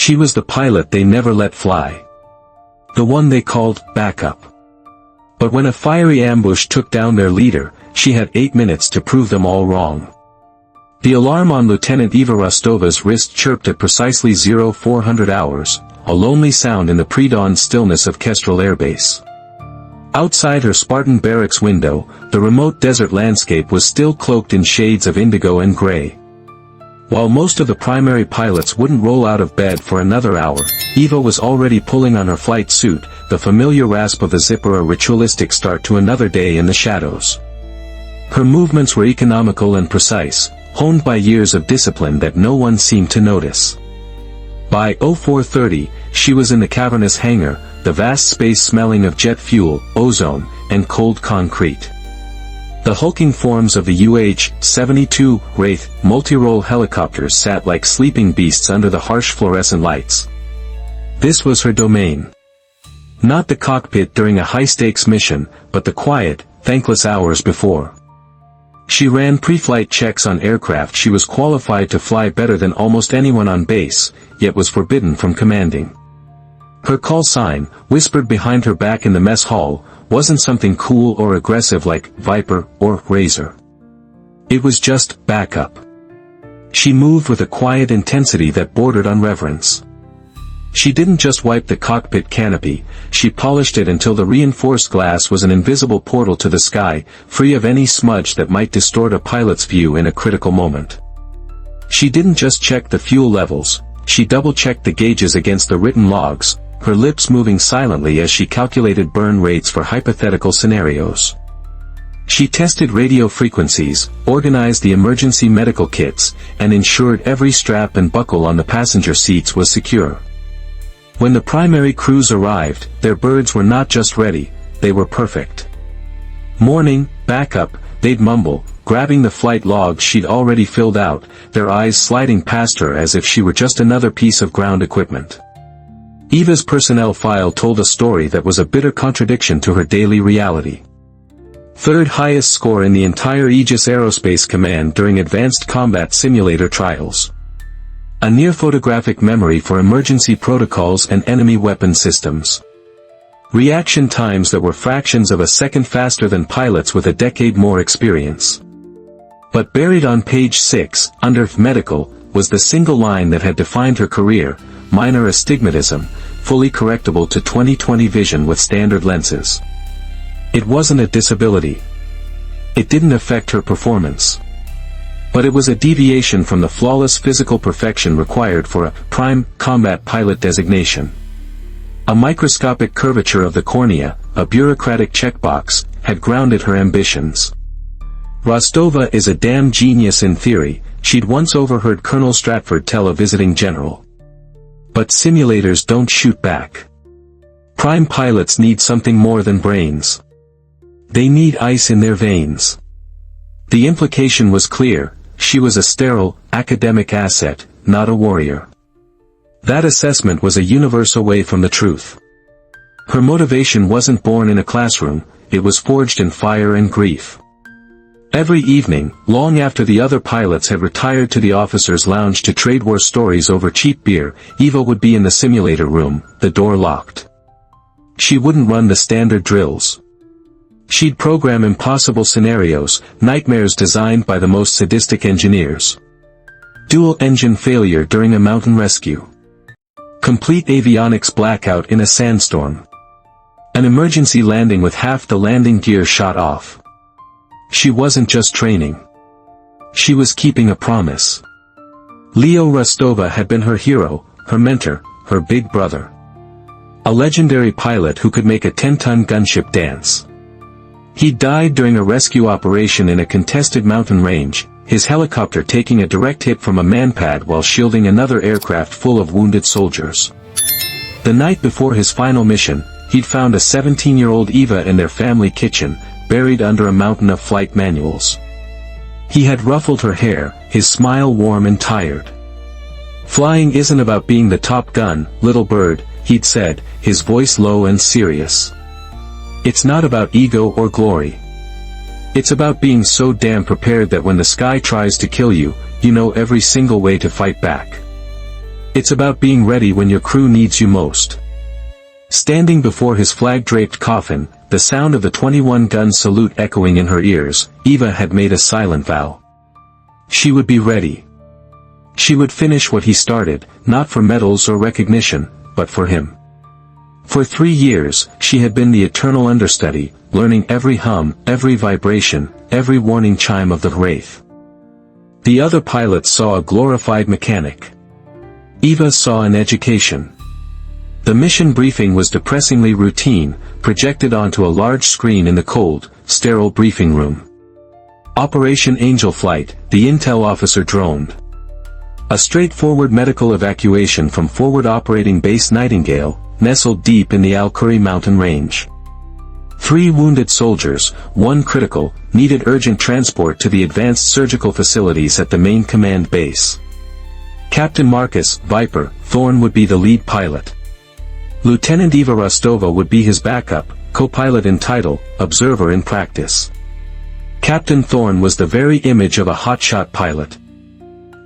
She was the pilot they never let fly. The one they called backup. But when a fiery ambush took down their leader, she had 8 minutes to prove them all wrong. The alarm on Lieutenant Eva Rostova's wrist chirped at precisely 0400 hours, a lonely sound in the pre-dawn stillness of Kestrel Air Base. Outside her Spartan barracks window, the remote desert landscape was still cloaked in shades of indigo and gray. While most of the primary pilots wouldn't roll out of bed for another hour, Eva was already pulling on her flight suit, the familiar rasp of the zipper a ritualistic start to another day in the shadows. Her movements were economical and precise, honed by years of discipline that no one seemed to notice. By 0430, she was in the cavernous hangar, the vast space smelling of jet fuel, ozone, and cold concrete. The hulking forms of the UH-72 Wraith multi-role helicopters sat like sleeping beasts under the harsh fluorescent lights. This was her domain. Not the cockpit during a high-stakes mission, but the quiet, thankless hours before. She ran pre-flight checks on aircraft she was qualified to fly better than almost anyone on base, yet was forbidden from commanding. Her call sign, whispered behind her back in the mess hall, wasn't something cool or aggressive like Viper or Razor. It was just backup. She moved with a quiet intensity that bordered on reverence. She didn't just wipe the cockpit canopy, she polished it until the reinforced glass was an invisible portal to the sky, free of any smudge that might distort a pilot's view in a critical moment. She didn't just check the fuel levels, she double-checked the gauges against the written logs, her lips moving silently as she calculated burn rates for hypothetical scenarios. She tested radio frequencies, organized the emergency medical kits, and ensured every strap and buckle on the passenger seats was secure. When the primary crews arrived, their birds were not just ready, they were perfect. Morning, backup, they'd mumble, grabbing the flight logs she'd already filled out, their eyes sliding past her as if she were just another piece of ground equipment. Eva's personnel file told a story that was a bitter contradiction to her daily reality. Third highest score in the entire Aegis Aerospace Command during advanced combat simulator trials. A near photographic memory for emergency protocols and enemy weapon systems. Reaction times that were fractions of a second faster than pilots with a decade more experience. But buried on page 6, under medical, was the single line that had defined her career: minor astigmatism, fully correctable to 20/20 vision with standard lenses. It wasn't a disability. It didn't affect her performance. But it was a deviation from the flawless physical perfection required for a prime combat pilot designation. A microscopic curvature of the cornea, a bureaucratic checkbox, had grounded her ambitions. Rostova is a damn genius in theory, she'd once overheard Colonel Stratford tell a visiting general. But simulators don't shoot back. Prime pilots need something more than brains. They need ice in their veins. The implication was clear: she was a sterile, academic asset, not a warrior. That assessment was a universe away from the truth. Her motivation wasn't born in a classroom, it was forged in fire and grief. Every evening, long after the other pilots had retired to the officers' lounge to trade war stories over cheap beer, Eva would be in the simulator room, the door locked. She wouldn't run the standard drills. She'd program impossible scenarios, nightmares designed by the most sadistic engineers. Dual engine failure during a mountain rescue. Complete avionics blackout in a sandstorm. An emergency landing with half the landing gear shot off. She wasn't just training. She was keeping a promise. Leo Rostova had been her hero, her mentor, her big brother. A legendary pilot who could make a 10-ton gunship dance. He died during a rescue operation in a contested mountain range, his helicopter taking a direct hit from a manpad while shielding another aircraft full of wounded soldiers. The night before his final mission, he'd found a 17-year-old Eva in their family kitchen, buried under a mountain of flight manuals. He had ruffled her hair, his smile warm and tired. "Flying isn't about being the top gun, little bird," he'd said, his voice low and serious. "It's not about ego or glory. It's about being so damn prepared that when the sky tries to kill you, you know every single way to fight back. It's about being ready when your crew needs you most. Standing before his flag-draped coffin, the sound of the 21-gun salute echoing in her ears, Eva had made a silent vow. She would be ready. She would finish what he started, not for medals or recognition, but for him. For 3 years, she had been the eternal understudy, learning every hum, every vibration, every warning chime of the wraith. The other pilots saw a glorified mechanic. Eva saw an education. The mission briefing was depressingly routine, projected onto a large screen in the cold, sterile briefing room. Operation Angel Flight, the intel officer droned. A straightforward medical evacuation from Forward Operating Base Nightingale, nestled deep in the Al-Khuri mountain range. 3 wounded soldiers, 1 critical, needed urgent transport to the advanced surgical facilities at the main command base. Captain Marcus, Viper, Thorn would be the lead pilot. Lieutenant Eva Rostova would be his backup, co-pilot in title, observer in practice. Captain Thorn was the very image of a hotshot pilot.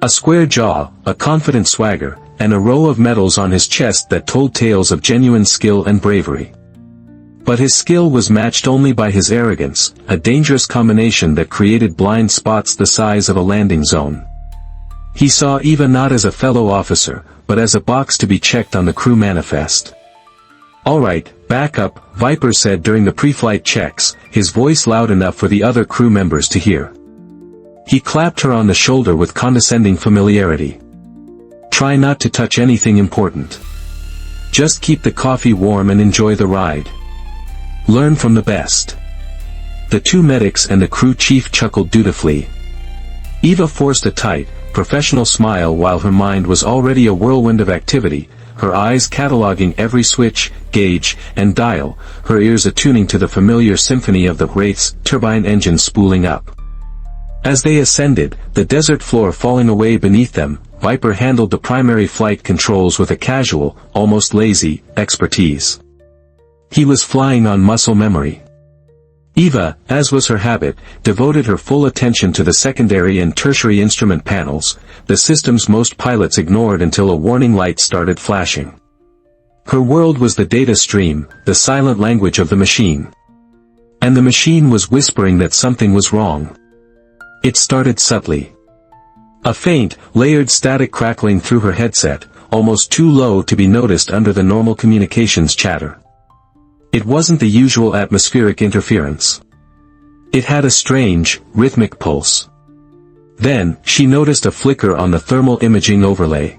A square jaw, a confident swagger, and a row of medals on his chest that told tales of genuine skill and bravery. But his skill was matched only by his arrogance, a dangerous combination that created blind spots the size of a landing zone. He saw Eva not as a fellow officer, but as a box to be checked on the crew manifest. "Alright, back up," Viper said during the pre-flight checks, his voice loud enough for the other crew members to hear. He clapped her on the shoulder with condescending familiarity. "Try not to touch anything important. Just keep the coffee warm and enjoy the ride. Learn from the best." The 2 medics and the crew chief chuckled dutifully. Eva forced a tight, professional smile while her mind was already a whirlwind of activity, her eyes cataloging every switch, gauge, and dial, her ears attuning to the familiar symphony of the Wraith's turbine engines spooling up. As they ascended, the desert floor falling away beneath them, Viper handled the primary flight controls with a casual, almost lazy, expertise. He was flying on muscle memory. Eva, as was her habit, devoted her full attention to the secondary and tertiary instrument panels, the systems most pilots ignored until a warning light started flashing. Her world was the data stream, the silent language of the machine. And the machine was whispering that something was wrong. It started subtly. A faint, layered static crackling through her headset, almost too low to be noticed under the normal communications chatter. It wasn't the usual atmospheric interference. It had a strange, rhythmic pulse. Then, she noticed a flicker on the thermal imaging overlay.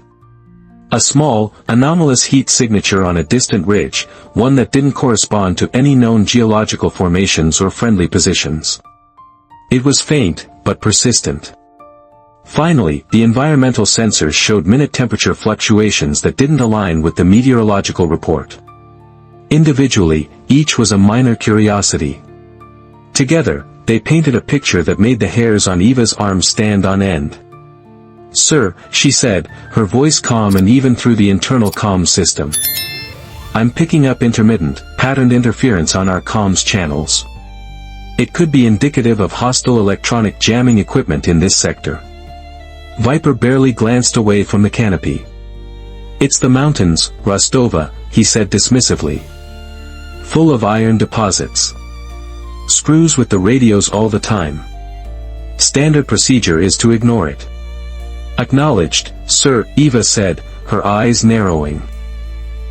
A small, anomalous heat signature on a distant ridge, one that didn't correspond to any known geological formations or friendly positions. It was faint, but persistent. Finally, the environmental sensors showed minute temperature fluctuations that didn't align with the meteorological report. Individually, each was a minor curiosity. Together, they painted a picture that made the hairs on Eva's arms stand on end. "Sir," she said, her voice calm and even through the internal comms system. "I'm picking up intermittent, patterned interference on our comms channels. It could be indicative of hostile electronic jamming equipment in this sector." Viper barely glanced away from the canopy. "It's the mountains, Rostova," he said dismissively. "Full of iron deposits. Screws with the radios all the time. Standard procedure is to ignore it." "Acknowledged, sir," Eva said, her eyes narrowing.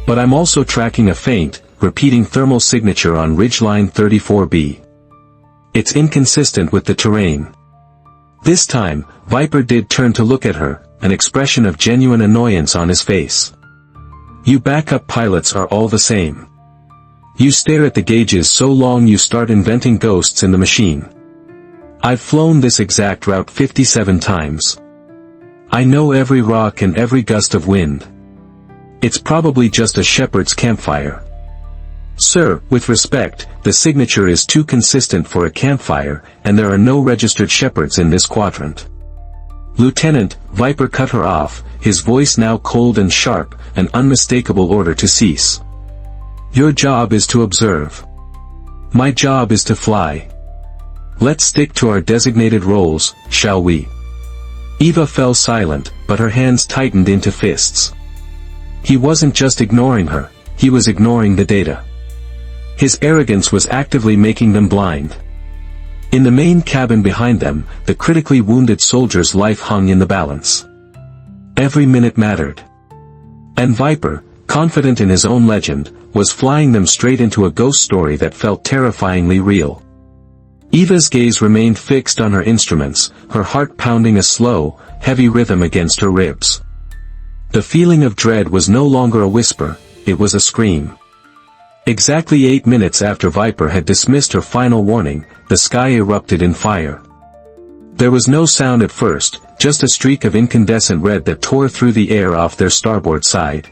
"But I'm also tracking a faint, repeating thermal signature on ridgeline 34B. It's inconsistent with the terrain." This time, Viper did turn to look at her, an expression of genuine annoyance on his face. "You backup pilots are all the same. You stare at the gauges so long you start inventing ghosts in the machine. I've flown this exact route 57 times. I know every rock and every gust of wind. It's probably just a shepherd's campfire." "Sir, with respect, the signature is too consistent for a campfire, and there are no registered shepherds in this quadrant." "Lieutenant," Viper cut her off, his voice now cold and sharp, an unmistakable order to cease. "Your job is to observe. My job is to fly. Let's stick to our designated roles, shall we?" Eva fell silent, but her hands tightened into fists. He wasn't just ignoring her, he was ignoring the data. His arrogance was actively making them blind. In the main cabin behind them, the critically wounded soldier's life hung in the balance. Every minute mattered. And Viper, confident in his own legend, was flying them straight into a ghost story that felt terrifyingly real. Eva's gaze remained fixed on her instruments, her heart pounding a slow, heavy rhythm against her ribs. The feeling of dread was no longer a whisper, it was a scream. Exactly 8 minutes after Viper had dismissed her final warning, the sky erupted in fire. There was no sound at first, just a streak of incandescent red that tore through the air off their starboard side.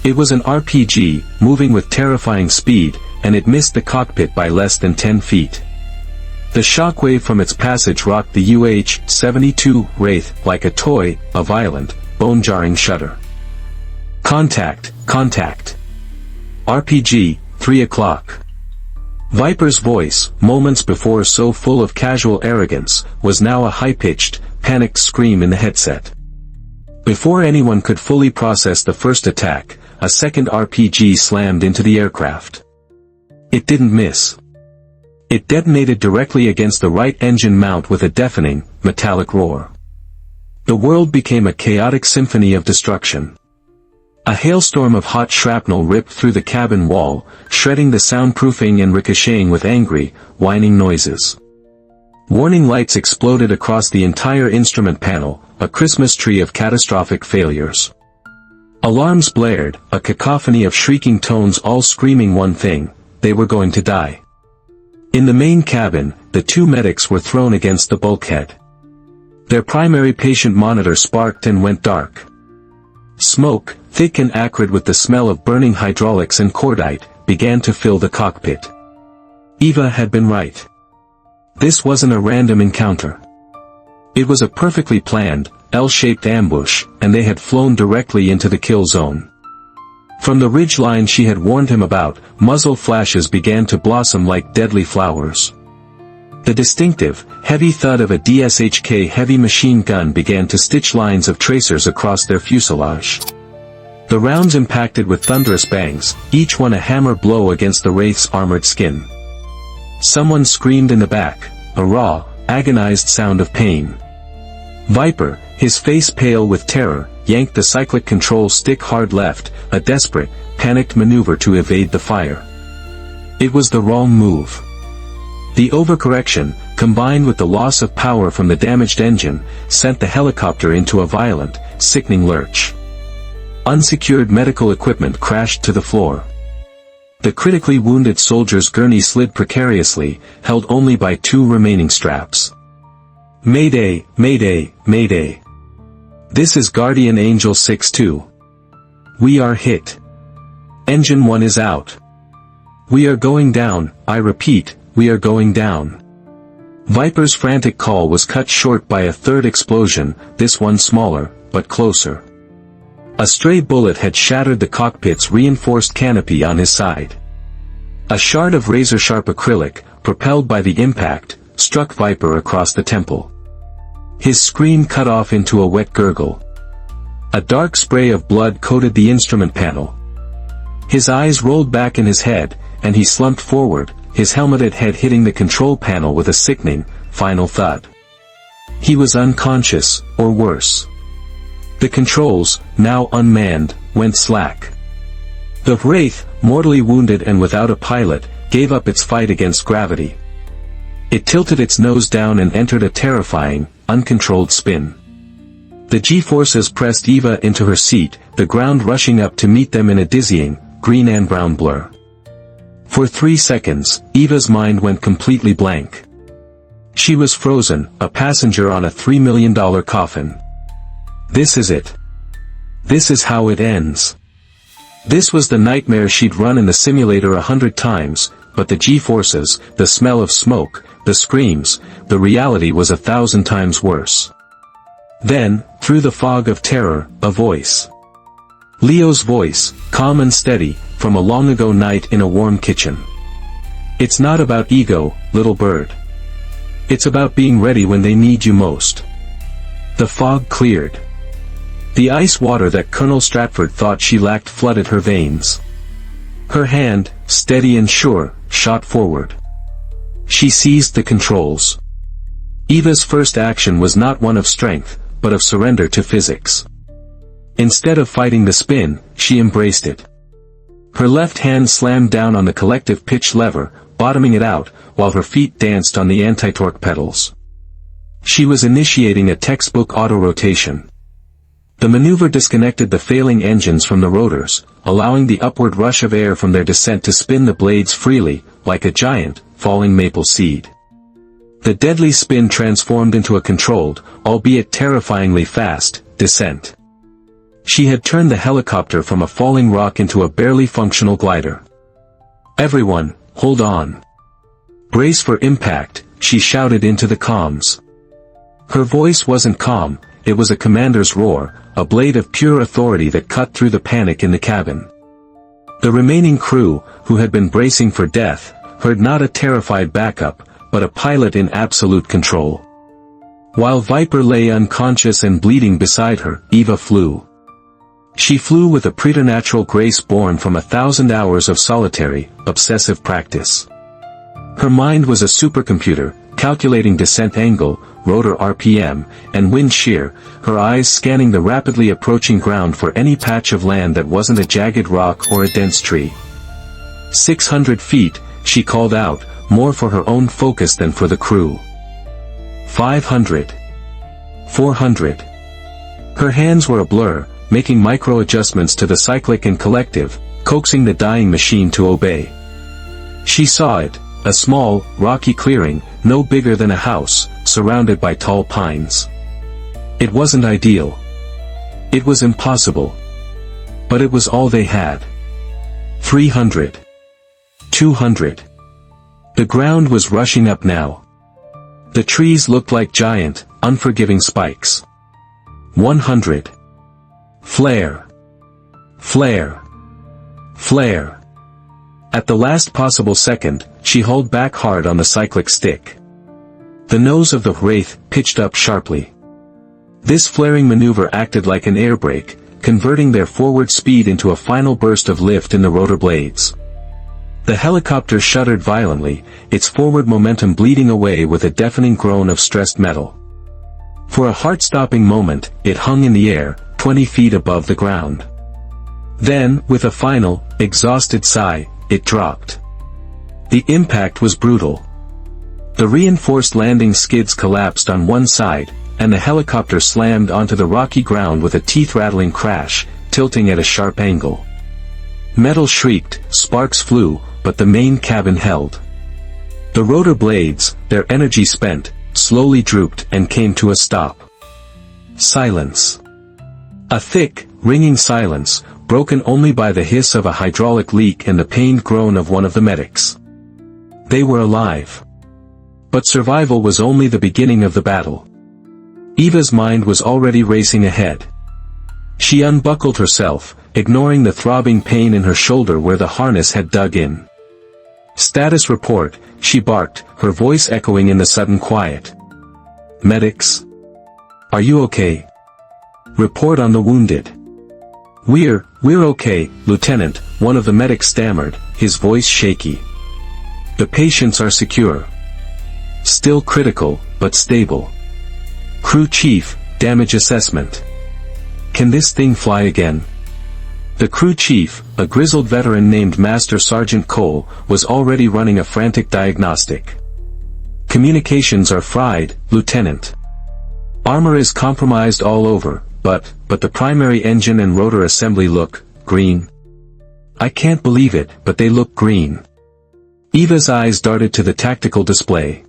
It was an RPG, moving with terrifying speed, and it missed the cockpit by less than 10 feet. The shockwave from its passage rocked the UH-72 Wraith like a toy, a violent, bone-jarring shudder. Contact, contact. RPG, 3 o'clock. Viper's voice, moments before so full of casual arrogance, was now a high-pitched, panicked scream in the headset. Before anyone could fully process the first attack, a second RPG slammed into the aircraft. It didn't miss. It detonated directly against the right engine mount with a deafening, metallic roar. The world became a chaotic symphony of destruction. A hailstorm of hot shrapnel ripped through the cabin wall, shredding the soundproofing and ricocheting with angry, whining noises. Warning lights exploded across the entire instrument panel, a Christmas tree of catastrophic failures. Alarms blared, a cacophony of shrieking tones all screaming one thing: they were going to die. In the main cabin, the two medics were thrown against the bulkhead. Their primary patient monitor sparked and went dark. Smoke, thick and acrid with the smell of burning hydraulics and cordite, began to fill the cockpit. Eva had been right. This wasn't a random encounter. It was a perfectly planned, L-shaped ambush, and they had flown directly into the kill zone. From the ridgeline she had warned him about, muzzle flashes began to blossom like deadly flowers. The distinctive, heavy thud of a DSHK heavy machine gun began to stitch lines of tracers across their fuselage. The rounds impacted with thunderous bangs, each one a hammer blow against the Wraith's armored skin. Someone screamed in the back, a raw, agonized sound of pain. Viper, his face pale with terror, yanked the cyclic control stick hard left, a desperate, panicked maneuver to evade the fire. It was the wrong move. The overcorrection, combined with the loss of power from the damaged engine, sent the helicopter into a violent, sickening lurch. Unsecured medical equipment crashed to the floor. The critically wounded soldier's gurney slid precariously, held only by 2 remaining straps. Mayday, mayday, mayday. This is Guardian Angel 6-2. We are hit. Engine 1 is out. We are going down, I repeat, we are going down. Viper's frantic call was cut short by a third explosion, this one smaller, but closer. A stray bullet had shattered the cockpit's reinforced canopy on his side. A shard of razor-sharp acrylic, propelled by the impact, struck Viper across the temple. His scream cut off into a wet gurgle. A dark spray of blood coated the instrument panel. His eyes rolled back in his head, and he slumped forward, his helmeted head hitting the control panel with a sickening, final thud. He was unconscious, or worse. The controls, now unmanned, went slack. The Wraith, mortally wounded and without a pilot, gave up its fight against gravity. It tilted its nose down and entered a terrifying, uncontrolled spin. The G-forces pressed Eva into her seat, the ground rushing up to meet them in a dizzying, green and brown blur. For 3 seconds, Eva's mind went completely blank. She was frozen, a passenger on a $3 million coffin. This is it. This is how it ends. This was the nightmare she'd run in the simulator 100 times, but the G-forces, the smell of smoke, the screams, the reality was 1,000 times worse. Then, through the fog of terror, a voice. Leo's voice, calm and steady, from a long-ago night in a warm kitchen. It's not about ego, little bird. It's about being ready when they need you most. The fog cleared. The ice water that Colonel Stratford thought she lacked flooded her veins. Her hand, steady and sure, shot forward. She seized the controls. Eva's first action was not one of strength, but of surrender to physics. Instead of fighting the spin, she embraced it. Her left hand slammed down on the collective pitch lever, bottoming it out, while her feet danced on the anti-torque pedals. She was initiating a textbook auto-rotation. The maneuver disconnected the failing engines from the rotors, allowing the upward rush of air from their descent to spin the blades freely, like a giant, falling maple seed. The deadly spin transformed into a controlled, albeit terrifyingly fast, descent. She had turned the helicopter from a falling rock into a barely functional glider. "Everyone, hold on. Brace for impact," she shouted into the comms. Her voice wasn't calm, it was a commander's roar, a blade of pure authority that cut through the panic in the cabin. The remaining crew, who had been bracing for death, heard not a terrified backup, but a pilot in absolute control. While Viper lay unconscious and bleeding beside her, Eva flew. She flew with a preternatural grace born from 1,000 hours of solitary, obsessive practice. Her mind was a supercomputer, calculating descent angle, rotor RPM, and wind shear, her eyes scanning the rapidly approaching ground for any patch of land that wasn't a jagged rock or a dense tree. 600 feet, she called out, more for her own focus than for the crew. 500. 400. Her hands were a blur, making micro-adjustments to the cyclic and collective, coaxing the dying machine to obey. She saw it, a small, rocky clearing, no bigger than a house, surrounded by tall pines. It wasn't ideal. It was impossible. But it was all they had. 300. 200. The ground was rushing up now. The trees looked like giant, unforgiving spikes. 100. Flare. Flare. Flare. At the last possible second, she hauled back hard on the cyclic stick. The nose of the Wraith pitched up sharply. This flaring maneuver acted like an air brake, converting their forward speed into a final burst of lift in the rotor blades. The helicopter shuddered violently, its forward momentum bleeding away with a deafening groan of stressed metal. For a heart-stopping moment, it hung in the air, 20 feet above the ground. Then, with a final, exhausted sigh, it dropped. The impact was brutal. The reinforced landing skids collapsed on one side, and the helicopter slammed onto the rocky ground with a teeth-rattling crash, tilting at a sharp angle. Metal shrieked, sparks flew, but the main cabin held. The rotor blades, their energy spent, slowly drooped and came to a stop. Silence. A thick, ringing silence, broken only by the hiss of a hydraulic leak and the pained groan of one of the medics. They were alive. But survival was only the beginning of the battle. Eva's mind was already racing ahead. She unbuckled herself, ignoring the throbbing pain in her shoulder where the harness had dug in. "Status report," she barked, her voice echoing in the sudden quiet. "Medics? Are you okay? Report on the wounded." We're okay, Lieutenant," one of the medics stammered, his voice shaky. "The patients are secure. Still critical, but stable. Crew chief, damage assessment. Can this thing fly again?" The crew chief, a grizzled veteran named Master Sergeant Cole, was already running a frantic diagnostic. "Communications are fried, Lieutenant. Armor is compromised all over, but the primary engine and rotor assembly look green. I can't believe it, but they look green." Eva's eyes darted to the tactical display.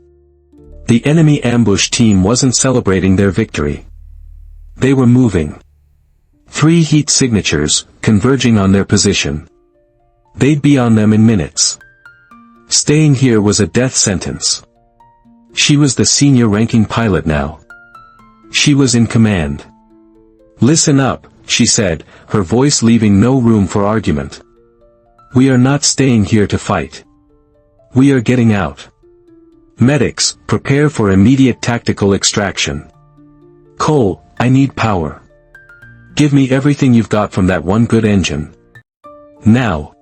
The enemy ambush team wasn't celebrating their victory. They were moving. 3 heat signatures, converging on their position. They'd be on them in minutes. Staying here was a death sentence. She was the senior-ranking pilot now. She was in command. "Listen up," she said, her voice leaving no room for argument. "We are not staying here to fight. We are getting out. Medics, prepare for immediate tactical extraction. Cole, I need power. Give me everything you've got from that one good engine. Now.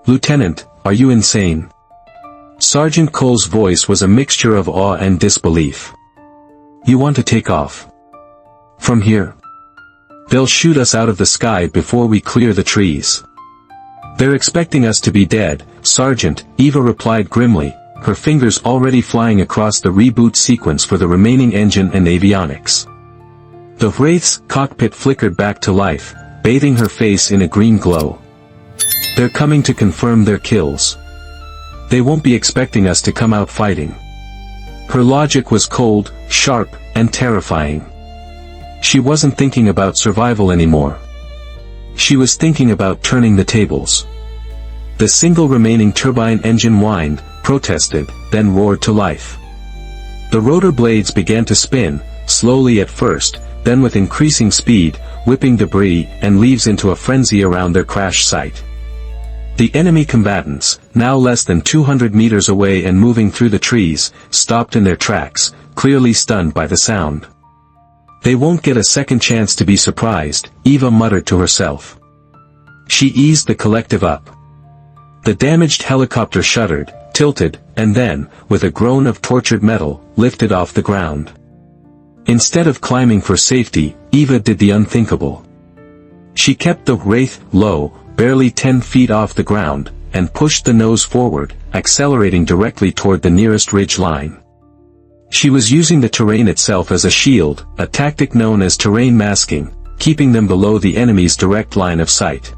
Lieutenant, are you insane? Sergeant Cole's voice was a mixture of awe and disbelief. You want to take off? From here? They'll shoot us out of the sky before we clear the trees. They're expecting us to be dead, Sergeant, Eva replied grimly, her fingers already flying across the reboot sequence for the remaining engine and avionics. The Wraith's cockpit flickered back to life, bathing her face in a green glow. They're coming to confirm their kills. They won't be expecting us to come out fighting. Her logic was cold, sharp, and terrifying. She wasn't thinking about survival anymore. She was thinking about turning the tables. The single remaining turbine engine whined, protested, then roared to life. The rotor blades began to spin, slowly at first, then with increasing speed, whipping debris and leaves into a frenzy around their crash site. The enemy combatants, now less than 200 meters away and moving through the trees, stopped in their tracks, clearly stunned by the sound. They won't get a second chance to be surprised, Eva muttered to herself. She eased the collective up. The damaged helicopter shuddered, tilted, and then, with a groan of tortured metal, lifted off the ground. Instead of climbing for safety, Eva did the unthinkable. She kept the Wraith low, barely 10 feet off the ground, and pushed the nose forward, accelerating directly toward the nearest ridge line. She was using the terrain itself as a shield, a tactic known as terrain masking, keeping them below the enemy's direct line of sight.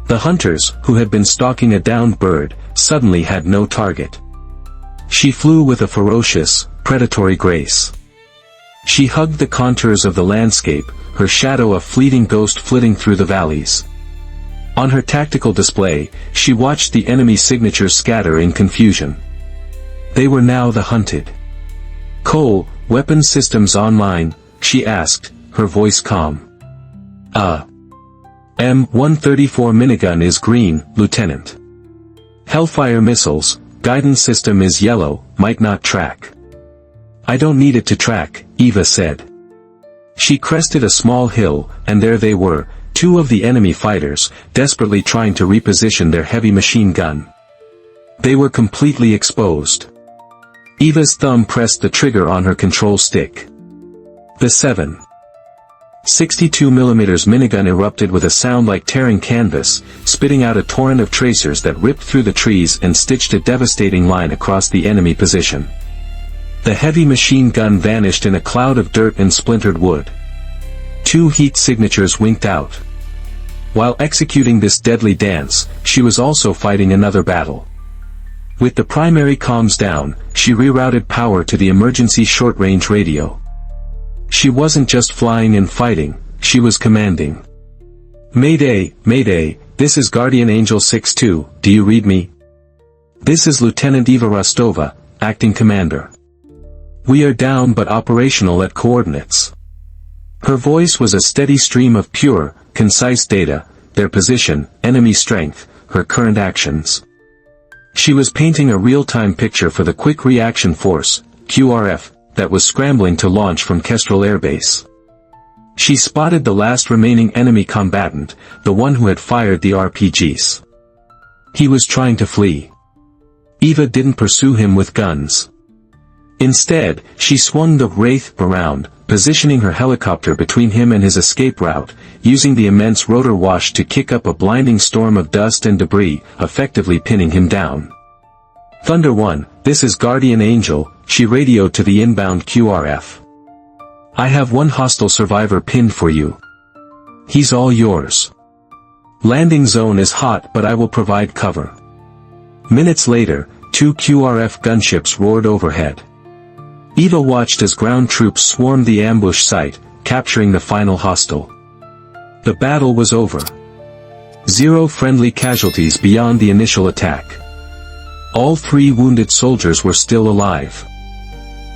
The hunters, who had been stalking a downed bird, suddenly had no target. She flew with a ferocious, predatory grace. She hugged the contours of the landscape, her shadow a fleeting ghost flitting through the valleys. On her tactical display, she watched the enemy signatures scatter in confusion. They were now the hunted. Cole, weapons systems online, she asked, her voice calm. M134 minigun is green, Lieutenant. Hellfire missiles, guidance system is yellow, might not track. I don't need it to track, Eva said. She crested a small hill, and there they were, two of the enemy fighters, desperately trying to reposition their heavy machine gun. They were completely exposed. Eva's thumb pressed the trigger on her control stick. The 7.62mm minigun erupted with a sound like tearing canvas, spitting out a torrent of tracers that ripped through the trees and stitched a devastating line across the enemy position. The heavy machine gun vanished in a cloud of dirt and splintered wood. Two heat signatures winked out. While executing this deadly dance, she was also fighting another battle. With the primary comms down, she rerouted power to the emergency short-range radio. She wasn't just flying and fighting, she was commanding. Mayday, Mayday, this is Guardian Angel 6-2, do you read me? This is Lieutenant Eva Rostova, acting commander. We are down but operational at coordinates. Her voice was a steady stream of pure, concise data, their position, enemy strength, her current actions. She was painting a real-time picture for the Quick Reaction Force, QRF, that was scrambling to launch from Kestrel Air Base. She spotted the last remaining enemy combatant, the one who had fired the RPGs. He was trying to flee. Eva didn't pursue him with guns. Instead, she swung the Wraith around, positioning her helicopter between him and his escape route, using the immense rotor wash to kick up a blinding storm of dust and debris, effectively pinning him down. Thunder 1, this is Guardian Angel, she radioed to the inbound QRF. I have one hostile survivor pinned for you. He's all yours. Landing zone is hot but I will provide cover. Minutes later, two QRF gunships roared overhead. Eva watched as ground troops swarmed the ambush site, capturing the final hostile. The battle was over. 0 friendly casualties beyond the initial attack. All 3 wounded soldiers were still alive.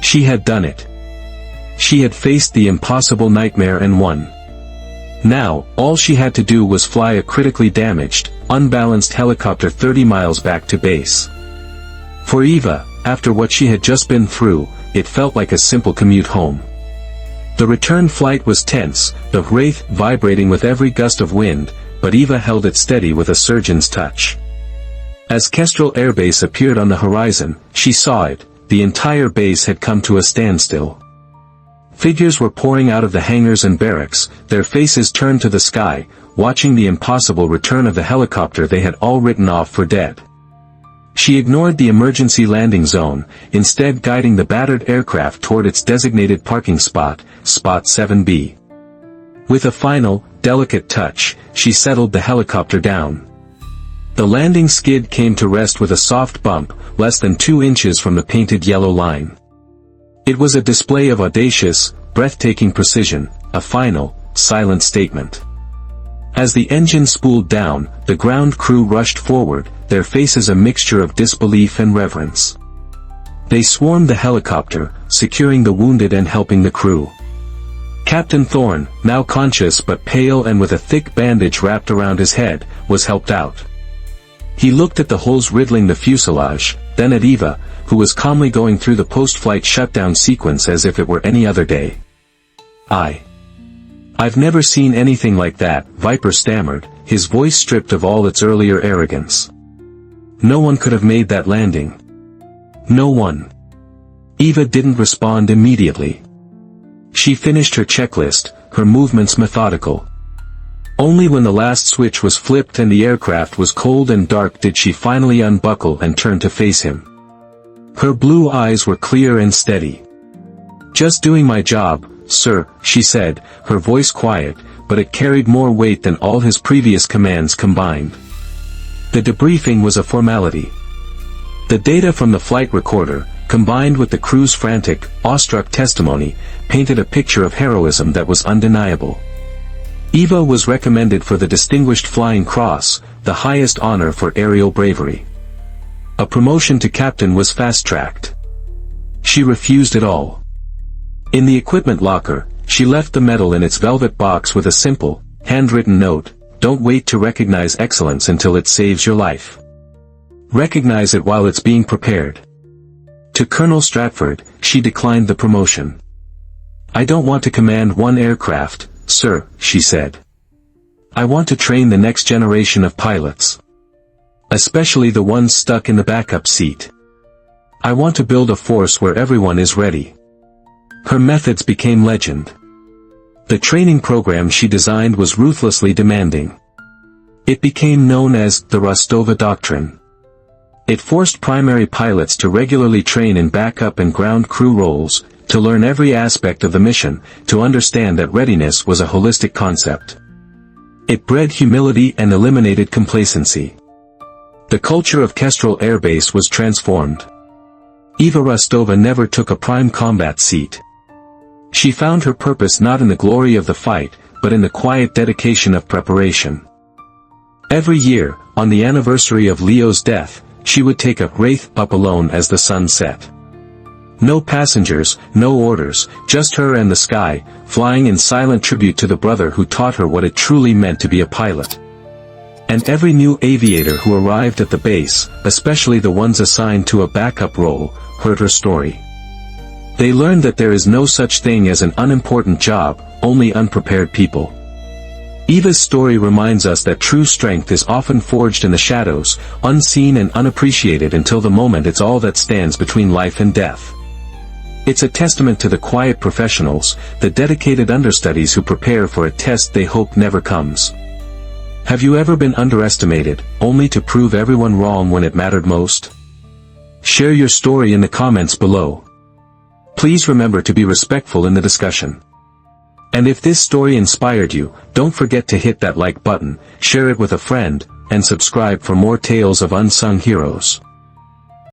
She had done it. She had faced the impossible nightmare and won. Now, all she had to do was fly a critically damaged, unbalanced helicopter 30 miles back to base. For Eva, after what she had just been through, it felt like a simple commute home. The return flight was tense, the Wraith vibrating with every gust of wind, but Eva held it steady with a surgeon's touch. As Kestrel Air Base appeared on the horizon, she saw it, the entire base had come to a standstill. Figures were pouring out of the hangars and barracks, their faces turned to the sky, watching the impossible return of the helicopter they had all written off for dead. She ignored the emergency landing zone, instead guiding the battered aircraft toward its designated parking spot, Spot 7B. With a final, delicate touch, she settled the helicopter down. The landing skid came to rest with a soft bump, less than 2 inches from the painted yellow line. It was a display of audacious, breathtaking precision, a final, silent statement. As the engine spooled down, the ground crew rushed forward, their faces a mixture of disbelief and reverence. They swarmed the helicopter, securing the wounded and helping the crew. Captain Thorne, now conscious but pale and with a thick bandage wrapped around his head, was helped out. He looked at the holes riddling the fuselage, then at Eva, who was calmly going through the post-flight shutdown sequence as if it were any other day. I've never seen anything like that, Viper stammered, his voice stripped of all its earlier arrogance. No one could have made that landing. No one. Eva didn't respond immediately. She finished her checklist, her movements methodical. Only when the last switch was flipped and the aircraft was cold and dark did she finally unbuckle and turn to face him. Her blue eyes were clear and steady. "Just doing my job, sir," she said, her voice quiet, but it carried more weight than all his previous commands combined. The debriefing was a formality. The data from the flight recorder, combined with the crew's frantic, awestruck testimony, painted a picture of heroism that was undeniable. Eva was recommended for the Distinguished Flying Cross, the highest honor for aerial bravery. A promotion to captain was fast-tracked. She refused it all. In the equipment locker, she left the medal in its velvet box with a simple, handwritten note: "Don't wait to recognize excellence until it saves your life. Recognize it while it's being prepared." To Colonel Stratford, she declined the promotion. "I don't want to command one aircraft, sir," she said. "I want to train the next generation of pilots. Especially the ones stuck in the backup seat. I want to build a force where everyone is ready." Her methods became legend. The training program she designed was ruthlessly demanding. It became known as the Rostova Doctrine. It forced primary pilots to regularly train in backup and ground crew roles, to learn every aspect of the mission, to understand that readiness was a holistic concept. It bred humility and eliminated complacency. The culture of Kestrel Air Base was transformed. Eva Rostova never took a prime combat seat. She found her purpose not in the glory of the fight, but in the quiet dedication of preparation. Every year, on the anniversary of Leo's death, she would take a Wraith up alone as the sun set. No passengers, no orders, just her and the sky, flying in silent tribute to the brother who taught her what it truly meant to be a pilot. And every new aviator who arrived at the base, especially the ones assigned to a backup role, heard her story. They learned that there is no such thing as an unimportant job, only unprepared people. Eva's story reminds us that true strength is often forged in the shadows, unseen and unappreciated until the moment it's all that stands between life and death. It's a testament to the quiet professionals, the dedicated understudies who prepare for a test they hope never comes. Have you ever been underestimated, only to prove everyone wrong when it mattered most? Share your story in the comments below. Please remember to be respectful in the discussion. And if this story inspired you, don't forget to hit that like button, share it with a friend, and subscribe for more tales of unsung heroes.